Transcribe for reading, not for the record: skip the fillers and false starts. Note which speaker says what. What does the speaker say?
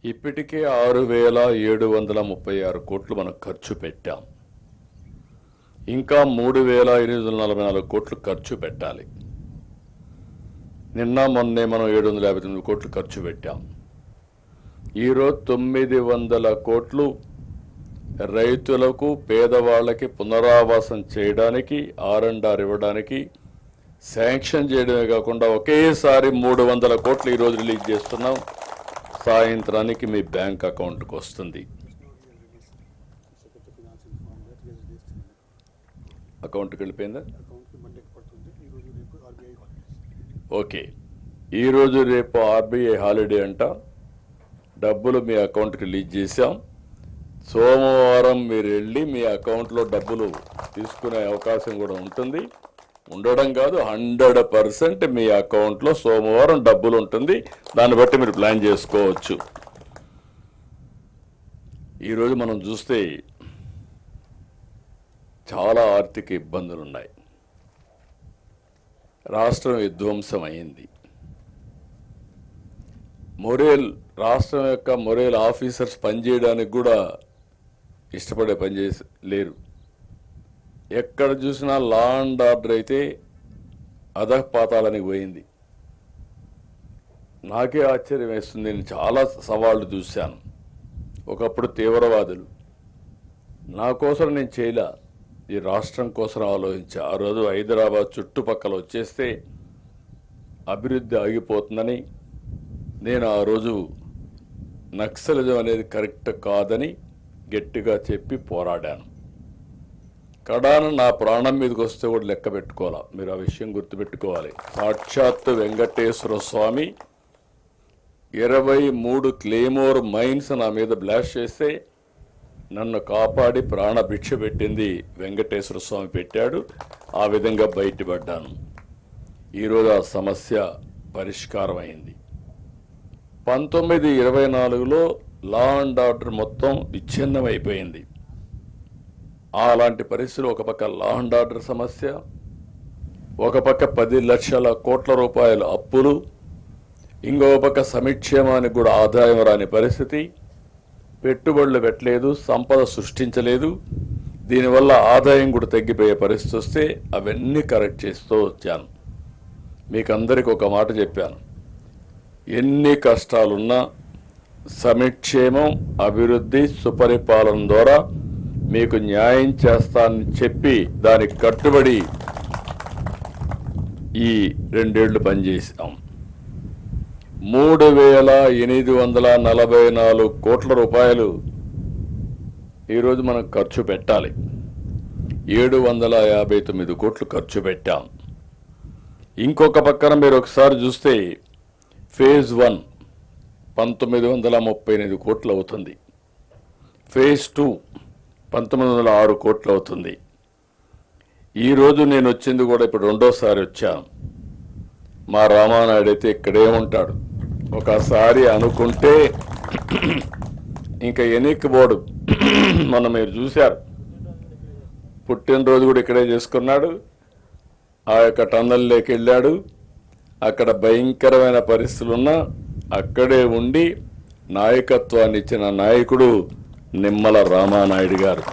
Speaker 1: ఇప్పటికే 6,736 కోట్లు మనం ఖర్చు పెట్టాం. ఇంకా 3,844 కోట్లు ఖర్చు పెట్టాలి. నిన్న మొన్నే మనం 759 కోట్లు ఖర్చు పెట్టాం. ఈరోజు 900 కోట్లు రైతులకు పేదవాళ్ళకి పునరావాసం చేయడానికి R&R ఇవ్వడానికి శాంక్షన్ చేయడమే కాకుండా ఒకేసారి 300 కోట్లు ఈరోజు రిలీజ్ చేస్తున్నాం. సాయంత్రానికి మీ బ్యాంక్ అకౌంట్కి వస్తుంది. అకౌంట్కి వెళ్ళిపోయిందా? ఓకే, ఈరోజు రేపు RBI హాలిడే అంట. డబ్బులు మీ అకౌంట్కి రిలీజ్ చేశాం. సోమవారం మీరు వెళ్ళి మీ అకౌంట్లో డబ్బులు తీసుకునే అవకాశం కూడా ఉంటుంది. ఉండడం కాదు, 100% మీ అకౌంట్లో సోమవారం డబ్బులు ఉంటుంది. దాన్ని బట్టి మీరు ప్లాన్ చేసుకోవచ్చు. ఈరోజు మనం చూస్తే చాలా ఆర్థిక ఇబ్బందులు ఉన్నాయి. రాష్ట్రం విధ్వంసం అయింది. రాష్ట్రం యొక్క మొరేల్ ఆఫీసర్స్ పనిచేయడానికి కూడా ఇష్టపడే పనిచేసి లేరు. ఎక్కడ చూసినా లా అండ్ ఆర్డర్ అయితే అధపాతాళానికి పోయింది. నాకే ఆశ్చర్యం వేస్తుంది. నేను చాలా సవాళ్లు చూశాను. ఒకప్పుడు తీవ్రవాదులు, నా కోసం నేను చేయలే, ఈ రాష్ట్రం కోసం ఆలోచించా. ఆ రోజు హైదరాబాద్ చుట్టుపక్కల వచ్చేస్తే అభివృద్ధి ఆగిపోతుందని నేను ఆ రోజు నక్సలిజం అనేది కరెక్ట్ కాదని గట్టిగా చెప్పి పోరాడాను. కడాన నా ప్రాణం మీదకి వస్తే కూడా లెక్క పెట్టుకోవాలా. మీరు ఆ విషయం గుర్తుపెట్టుకోవాలి. సాక్షాత్తు వెంకటేశ్వర స్వామి 23 క్లేమోర్ మైన్స్ నా మీద బ్లాస్ట్ చేస్తే నన్ను కాపాడి ప్రాణభిక్ష పెట్టింది వెంకటేశ్వర స్వామి పెట్టాడు. ఆ విధంగా బయటపడ్డాను. ఈరోజు ఆ సమస్య పరిష్కారం అయింది. 1924లో లా అండ్ ఆర్డర్ మొత్తం విచ్ఛిన్నమైపోయింది. అలాంటి పరిస్థితులు, ఒక పక్క లా అండ్ ఆర్డర్ సమస్య, ఒక పక్క 10 లక్షల కోట్ల రూపాయల అప్పులు, ఇంకో పక్క సంక్షేమానికి కూడా ఆదాయం రాని పరిస్థితి. పెట్టుబడులు పెట్టలేదు, సంపద సృష్టించలేదు. దీనివల్ల ఆదాయం కూడా తగ్గిపోయే పరిస్థితి వస్తే అవన్నీ కరెక్ట్ చేస్తూ వచ్చాను. మీకు అందరికీ ఒక మాట చెప్పాను. ఎన్ని కష్టాలున్నా సంక్షేమం, అభివృద్ధి, సుపరిపాలన ద్వారా మీకు న్యాయం చేస్తానని చెప్పి దానికి కట్టుబడి ఈ 2 ఏళ్లు పనిచేసాం. 3,844 కోట్ల రూపాయలు ఈరోజు మనం ఖర్చు పెట్టాలి. 759 కోట్లు ఖర్చు పెట్టాం. ఇంకొక పక్కన మీరు ఒకసారి చూస్తే ఫేజ్ 1 1938 కోట్లు అవుతుంది. ఫేజ్ 2 1906 కోట్లు అవుతుంది. ఈరోజు నేను వచ్చింది కూడా ఇప్పుడు రెండోసారి వచ్చాను. మా రామానాయుడు అయితే ఇక్కడే ఉంటాడు. ఒకసారి అనుకుంటే ఇంకా ఎన్నికబోడు. మనం మీరు చూశారు, పుట్టినరోజు కూడా ఇక్కడే చేసుకున్నాడు. ఆ యొక్క టన్నల్లోకి వెళ్ళాడు. అక్కడ భయంకరమైన పరిస్థితులున్నా అక్కడే ఉండి నాయకత్వాన్ని ఇచ్చిన నాయకుడు నిమ్మల రామానాయుడు గారు.